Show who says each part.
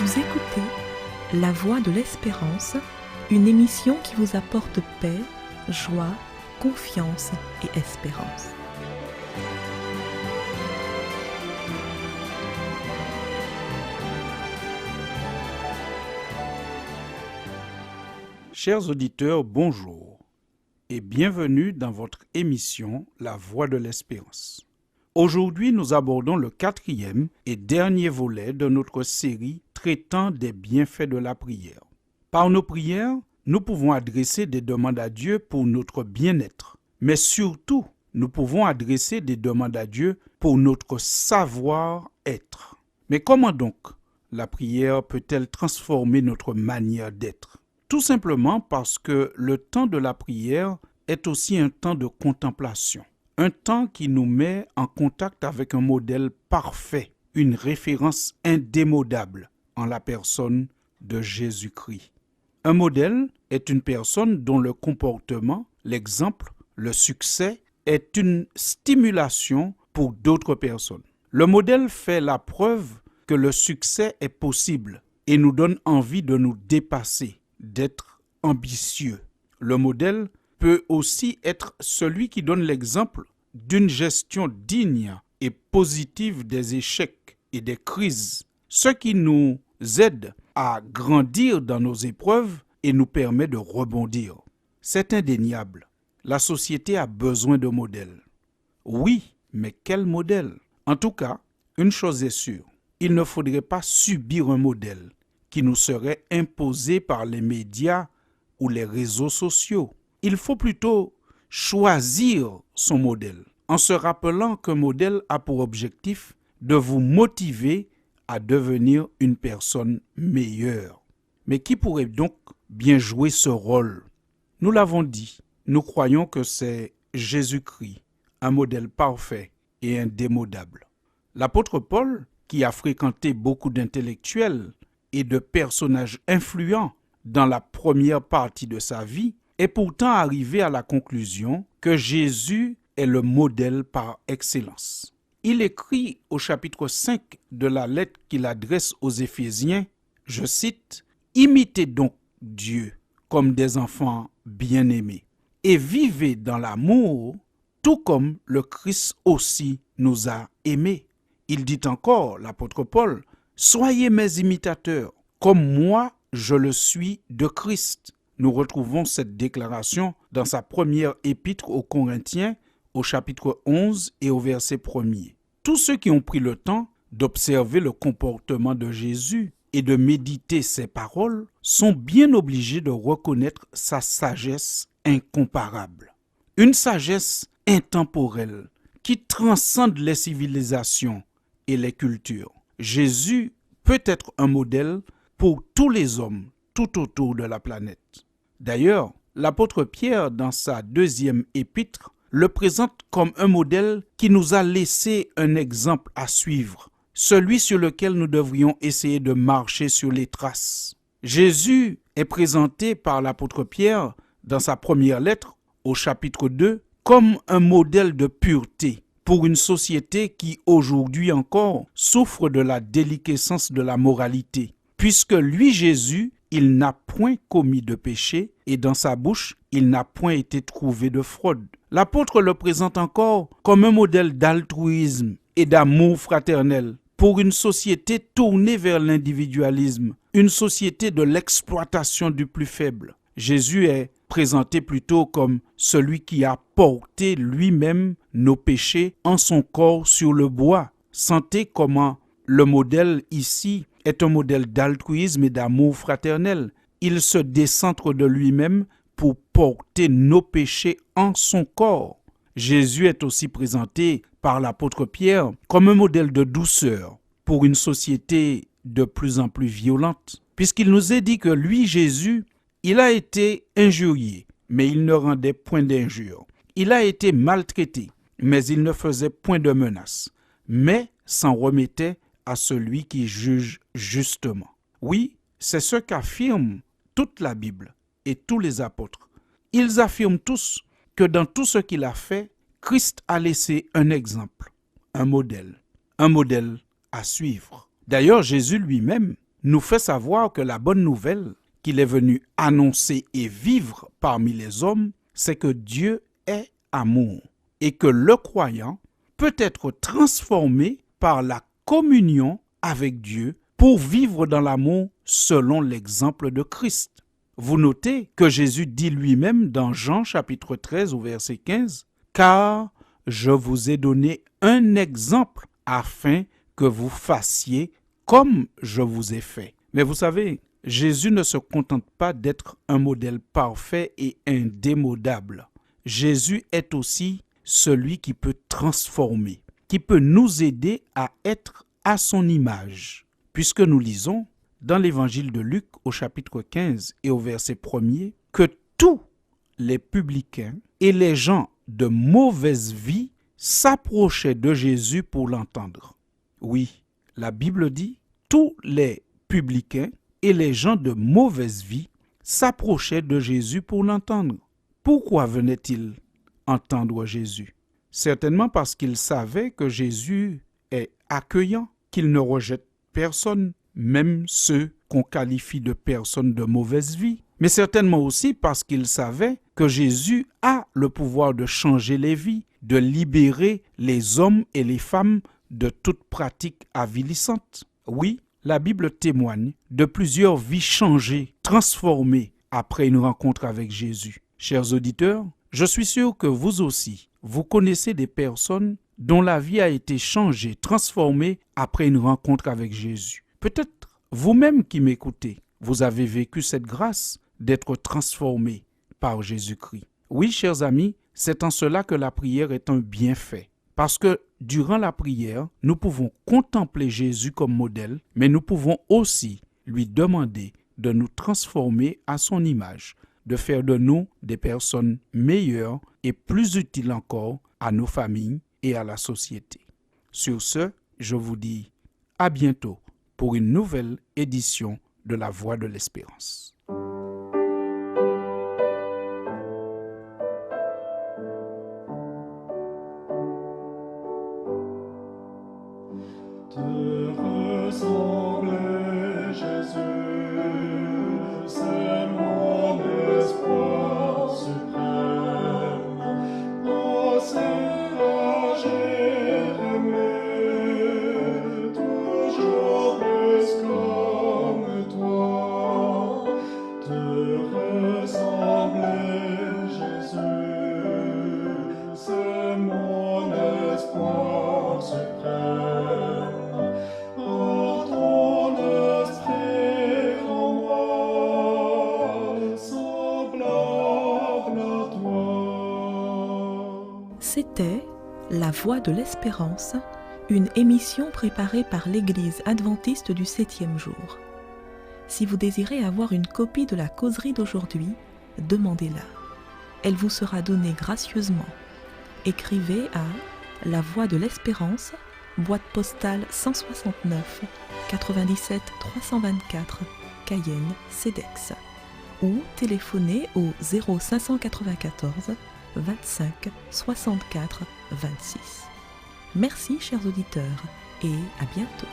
Speaker 1: Vous écoutez La Voix de l'Espérance, une émission qui vous apporte paix, joie, confiance et espérance.
Speaker 2: Chers auditeurs, bonjour et bienvenue dans votre émission La Voix de l'Espérance. Aujourd'hui, nous abordons le 4e et dernier volet de notre série traitant des bienfaits de la prière. Par nos prières, nous pouvons adresser des demandes à Dieu pour notre bien-être, mais surtout, nous pouvons adresser des demandes à Dieu pour notre savoir-être. Mais comment donc la prière peut-elle transformer notre manière d'être ? Tout simplement parce que le temps de la prière est aussi un temps de contemplation. Un temps qui nous met en contact avec un modèle parfait, une référence indémodable en la personne de Jésus-Christ. Un modèle est une personne dont le comportement, l'exemple, le succès est une stimulation pour d'autres personnes. Le modèle fait la preuve que le succès est possible et nous donne envie de nous dépasser, d'être ambitieux. Le modèle peut aussi être celui qui donne l'exemple d'une gestion digne et positive des échecs et des crises, ce qui nous aide à grandir dans nos épreuves et nous permet de rebondir. C'est indéniable. La société a besoin de modèles. Oui, mais quel modèle ? En tout cas, une chose est sûre, il ne faudrait pas subir un modèle qui nous serait imposé par les médias ou les réseaux sociaux. Il faut plutôt choisir son modèle en se rappelant qu'un modèle a pour objectif de vous motiver à devenir une personne meilleure. Mais qui pourrait donc bien jouer ce rôle ? Nous l'avons dit, nous croyons que c'est Jésus-Christ, un modèle parfait et indémodable. L'apôtre Paul, qui a fréquenté beaucoup d'intellectuels et de personnages influents dans la première partie de sa vie, est pourtant arrivé à la conclusion que Jésus est le modèle par excellence. Il écrit au chapitre 5 de la lettre qu'il adresse aux Éphésiens, je cite, « Imitez donc Dieu comme des enfants bien-aimés et vivez dans l'amour, tout comme le Christ aussi nous a aimés. » Il dit encore, l'apôtre Paul, « Soyez mes imitateurs, comme moi je le suis de Christ. » Nous retrouvons cette déclaration dans sa première épître aux Corinthiens, au chapitre 11 et au verset 1er. Tous ceux qui ont pris le temps d'observer le comportement de Jésus et de méditer ses paroles sont bien obligés de reconnaître sa sagesse incomparable. Une sagesse intemporelle qui transcende les civilisations et les cultures. Jésus peut être un modèle pour tous les hommes tout autour de la planète. D'ailleurs, l'apôtre Pierre, dans sa 2e épître, le présente comme un modèle qui nous a laissé un exemple à suivre, celui sur lequel nous devrions essayer de marcher sur les traces. Jésus est présenté par l'apôtre Pierre dans sa première lettre, au chapitre 2, comme un modèle de pureté pour une société qui, aujourd'hui encore, souffre de la déliquescence de la moralité. Puisque lui, Jésus, il n'a point commis de péché et dans sa bouche, il n'a point été trouvé de fraude. L'apôtre le présente encore comme un modèle d'altruisme et d'amour fraternel pour une société tournée vers l'individualisme, une société de l'exploitation du plus faible. Jésus est présenté plutôt comme celui qui a porté lui-même nos péchés en son corps sur le bois. Sentez comment le modèle ici est un modèle d'altruisme et d'amour fraternel. Il se décentre de lui-même pour porter nos péchés en son corps. Jésus est aussi présenté par l'apôtre Pierre comme un modèle de douceur pour une société de plus en plus violente, puisqu'il nous est dit que lui, Jésus, il a été injurié, mais il ne rendait point d'injure. Il a été maltraité, mais il ne faisait point de menaces, mais s'en remettait à celui qui juge justement. Oui, c'est ce qu'affirme toute la Bible et tous les apôtres. Ils affirment tous que dans tout ce qu'il a fait, Christ a laissé un exemple, un modèle à suivre. D'ailleurs, Jésus lui-même nous fait savoir que la bonne nouvelle qu'il est venu annoncer et vivre parmi les hommes, c'est que Dieu est amour et que le croyant peut être transformé par la communion avec Dieu pour vivre dans l'amour selon l'exemple de Christ. Vous notez que Jésus dit lui-même dans Jean chapitre 13 au verset 15, « Car je vous ai donné un exemple afin que vous fassiez comme je vous ai fait. » Mais vous savez, Jésus ne se contente pas d'être un modèle parfait et indémodable. Jésus est aussi celui qui peut transformer, qui peut nous aider à être à son image. Puisque nous lisons dans l'évangile de Luc au chapitre 15 et au verset 1er que tous les publicains et les gens de mauvaise vie s'approchaient de Jésus pour l'entendre. Oui, la Bible dit, tous les publicains et les gens de mauvaise vie s'approchaient de Jésus pour l'entendre. Pourquoi venaient-ils entendre Jésus? Certainement parce qu'ils savaient que Jésus est accueillant, qu'il ne rejette personne, même ceux qu'on qualifie de personnes de mauvaise vie. Mais certainement aussi parce qu'ils savaient que Jésus a le pouvoir de changer les vies, de libérer les hommes et les femmes de toute pratique avilissante. Oui, la Bible témoigne de plusieurs vies changées, transformées après une rencontre avec Jésus. Chers auditeurs, je suis sûr que vous aussi, vous connaissez des personnes dont la vie a été changée, transformée après une rencontre avec Jésus. Peut-être vous-même qui m'écoutez, vous avez vécu cette grâce d'être transformé par Jésus-Christ. Oui, chers amis, c'est en cela que la prière est un bienfait. Parce que durant la prière, nous pouvons contempler Jésus comme modèle, mais nous pouvons aussi lui demander de nous transformer à son image, de faire de nous des personnes meilleures et plus utiles encore à nos familles et à la société. Sur ce, je vous dis à bientôt pour une nouvelle édition de La Voix de l'Espérance.
Speaker 1: C'était La Voix de l'Espérance, une émission préparée par l'Église adventiste du 7e jour. Si vous désirez avoir une copie de la causerie d'aujourd'hui, demandez-la. Elle vous sera donnée gracieusement. Écrivez à La Voix de l'Espérance, boîte postale 169 97 324, Cayenne, CEDEX, ou téléphonez au 0594 25 64 26. Merci chers auditeurs et à bientôt.